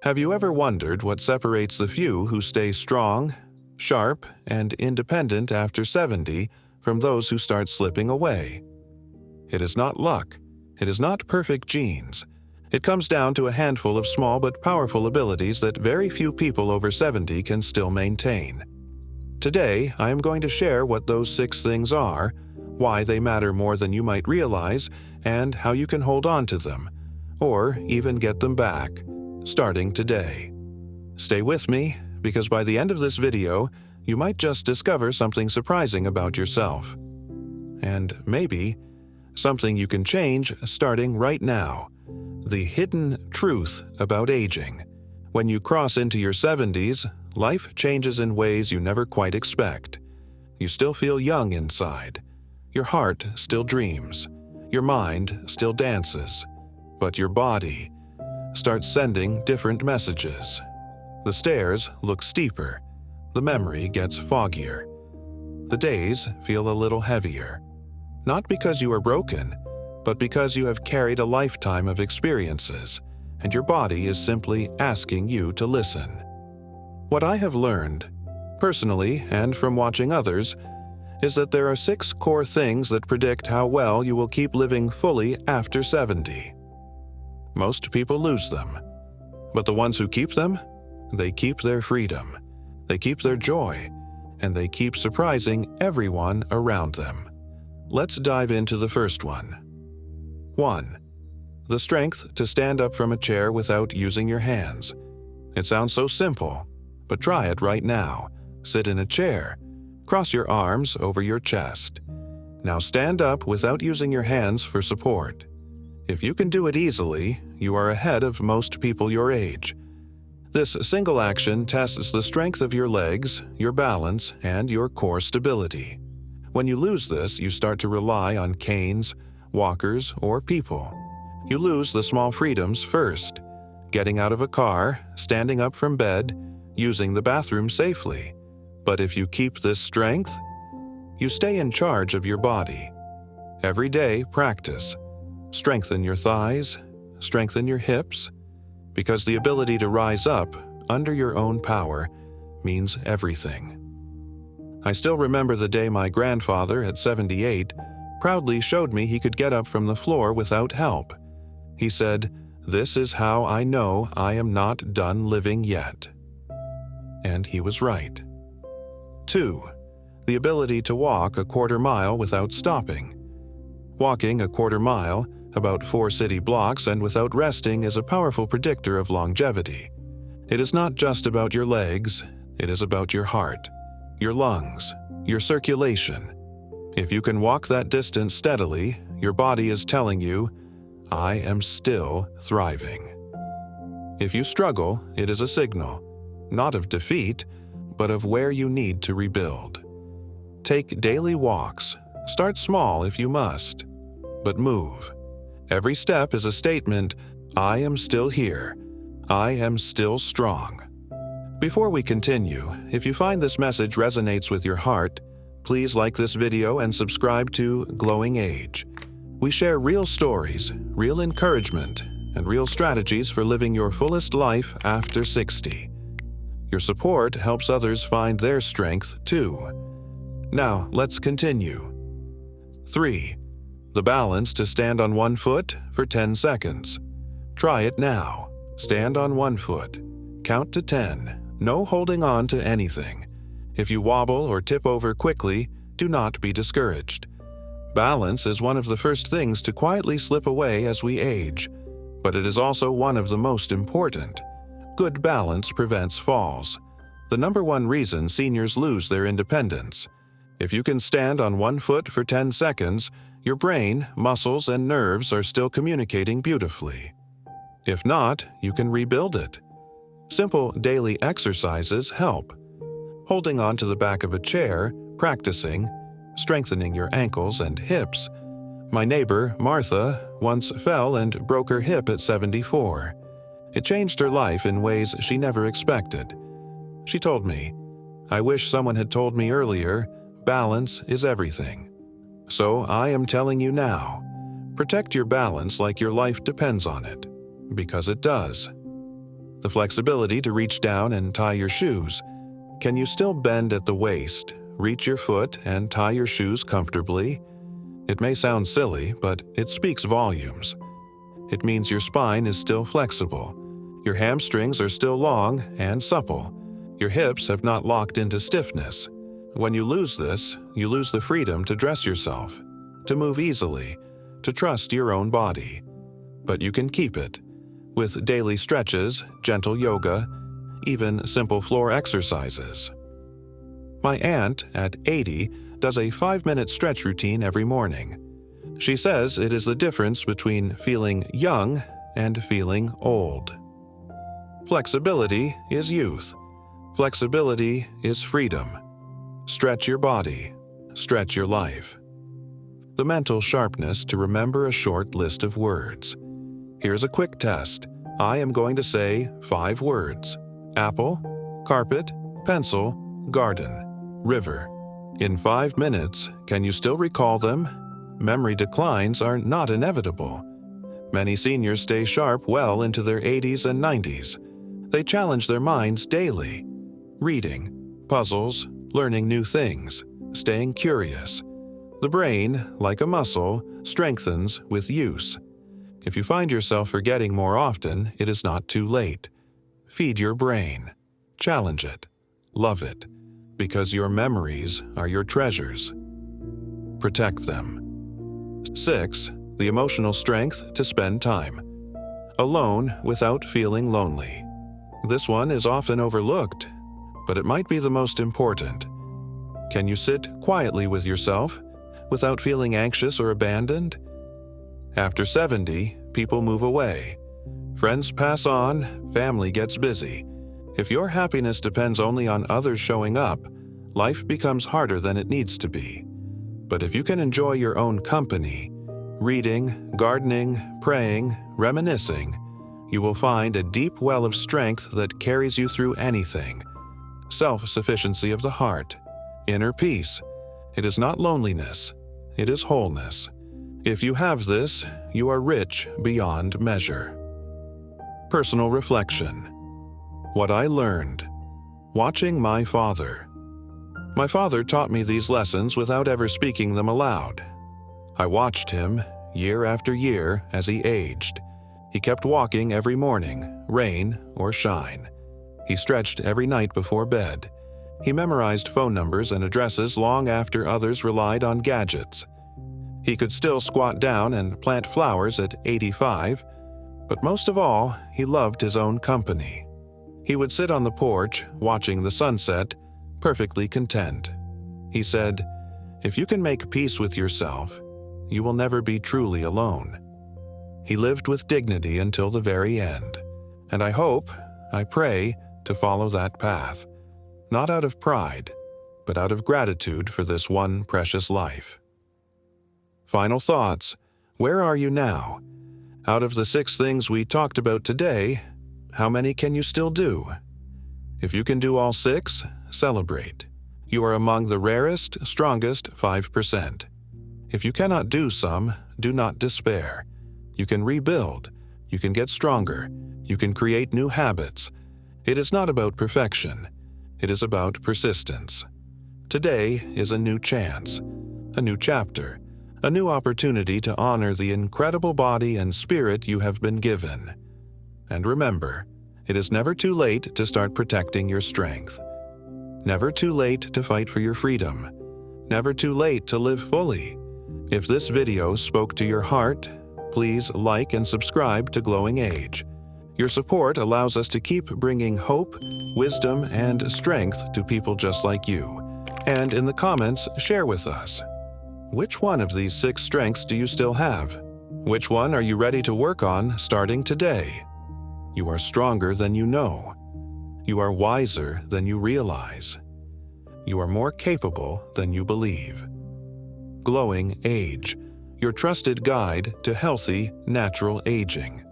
Have you ever wondered what separates the few who stay strong, sharp, and independent after 70 from those who start slipping away? It is not luck. It is not perfect genes. It comes down to a handful of small but powerful abilities that very few people over 70 can still maintain. Today, I am going to share what those 6 things are, why they matter more than you might realize, and how you can hold on to them, or even get them back, starting today. Stay with me, because by the end of this video, you might just discover something surprising about yourself. And maybe something you can change starting right now. The hidden truth about aging. When you cross into your 70s, life changes in ways you never quite expect. You still feel young inside. Your heart still dreams. Your mind still dances. But your body starts sending different messages. The stairs look steeper. The memory gets foggier. The days feel a little heavier. Not because you are broken, but because you have carried a lifetime of experiences, and your body is simply asking you to listen. What I have learned, personally and from watching others, is that there are 6 core things that predict how well you will keep living fully after 70. Most people lose them, but the ones who keep them, they keep their freedom, they keep their joy, and they keep surprising everyone around them. Let's dive into the first one. 1. The strength to stand up from a chair without using your hands. It sounds so simple, but try it right now. Sit in a chair. Cross your arms over your chest. Now stand up without using your hands for support. If you can do it easily, you are ahead of most people your age. This single action tests the strength of your legs, your balance, and your core stability. When you lose this, you start to rely on canes, walkers, or people. You lose the small freedoms first: getting out of a car, standing up from bed, using the bathroom safely. But if you keep this strength, you stay in charge of your body. Every day, practice. Strengthen your thighs, strengthen your hips, because the ability to rise up under your own power means everything. I still remember the day my grandfather, at 78, proudly showed me he could get up from the floor without help. He said, "This is how I know I am not done living yet." And he was right. 2. The ability to walk a quarter mile without stopping. Walking a quarter mile, about 4 city blocks, and without resting is a powerful predictor of longevity. It is not just about your legs, it is about your heart, your lungs, your circulation. If you can walk that distance steadily, your body is telling you, "I am still thriving." If you struggle, it is a signal, not of defeat, but of where you need to rebuild. Take daily walks. Start small if you must, but move. Every step is a statement, "I am still here. I am still strong." Before we continue, if you find this message resonates with your heart, please like this video and subscribe to Glowing Age. We share real stories, real encouragement, and real strategies for living your fullest life after 60. Your support helps others find their strength too. Now, let's continue. 3. The balance to stand on one foot for 10 seconds. Try it now. Stand on one foot. Count to 10. No holding on to anything. If you wobble or tip over quickly, do not be discouraged. Balance is one of the first things to quietly slip away as we age, but it is also one of the most important. Good balance prevents falls. The #1 reason seniors lose their independence. If you can stand on one foot for 10 seconds, your brain, muscles, and nerves are still communicating beautifully. If not, you can rebuild it. Simple daily exercises help. Holding on to the back of a chair, practicing, strengthening your ankles and hips. My neighbor, Martha, once fell and broke her hip at 74. It changed her life in ways she never expected. She told me, "I wish someone had told me earlier, balance is everything." So I am telling you now, protect your balance like your life depends on it, because it does. The flexibility to reach down and tie your shoes. Can you still bend at the waist, reach your foot, and tie your shoes comfortably? It may sound silly, but it speaks volumes. It means your spine is still flexible. Your hamstrings are still long and supple. Your hips have not locked into stiffness. When you lose this, you lose the freedom to dress yourself, to move easily, to trust your own body. But you can keep it. With daily stretches, gentle yoga, even simple floor exercises. My aunt, at 80, does a 5-minute stretch routine every morning. She says it is the difference between feeling young and feeling old. Flexibility is youth. Flexibility is freedom. Stretch your body. Stretch your life. The mental sharpness to remember a short list of words. Here's a quick test. I am going to say 5 words: apple, carpet, pencil, garden, river. In 5 minutes, can you still recall them? Memory declines are not inevitable. Many seniors stay sharp well into their 80s and 90s. They challenge their minds daily. Reading, puzzles, learning new things, staying curious. The brain, like a muscle, strengthens with use. If you find yourself forgetting more often, it is not too late. Feed your brain. Challenge it. Love it. Because your memories are your treasures. Protect them. 6. The emotional strength to spend time. Alone without feeling lonely. This one is often overlooked, but it might be the most important. Can you sit quietly with yourself without feeling anxious or abandoned? After 70, people move away. Friends pass on, family gets busy. If your happiness depends only on others showing up, life becomes harder than it needs to be. But if you can enjoy your own company, reading, gardening, praying, reminiscing, you will find a deep well of strength that carries you through anything. Self-sufficiency of the heart, inner peace. It is not loneliness, it is wholeness. If you have this, you are rich beyond measure. Personal reflection. What I learned. Watching my father. My father taught me these lessons without ever speaking them aloud. I watched him, year after year, as he aged. He kept walking every morning, rain or shine. He stretched every night before bed. He memorized phone numbers and addresses long after others relied on gadgets. He could still squat down and plant flowers at 85, but most of all, he loved his own company. He would sit on the porch, watching the sunset, perfectly content. He said, "If you can make peace with yourself, you will never be truly alone." He lived with dignity until the very end, and I pray to follow that path, not out of pride, but out of gratitude for this one precious life. Final thoughts. Where are you now? Out of the 6 things we talked about today, how many can you still do? If you can do all 6, celebrate. You are among the rarest, strongest 5%. If you cannot do some, do not despair. You can rebuild. You can get stronger. You can create new habits. It is not about perfection. It is about persistence. Today is a new chance, a new chapter, a new opportunity to honor the incredible body and spirit you have been given. And remember, it is never too late to start protecting your strength. Never too late to fight for your freedom. Never too late to live fully. If this video spoke to your heart, please like and subscribe to Glowing Age. Your support allows us to keep bringing hope, wisdom, and strength to people just like you. And in the comments, share with us. Which one of these 6 strengths do you still have? Which one are you ready to work on starting today? You are stronger than you know. You are wiser than you realize. You are more capable than you believe. Glowing Age, your trusted guide to healthy, natural aging.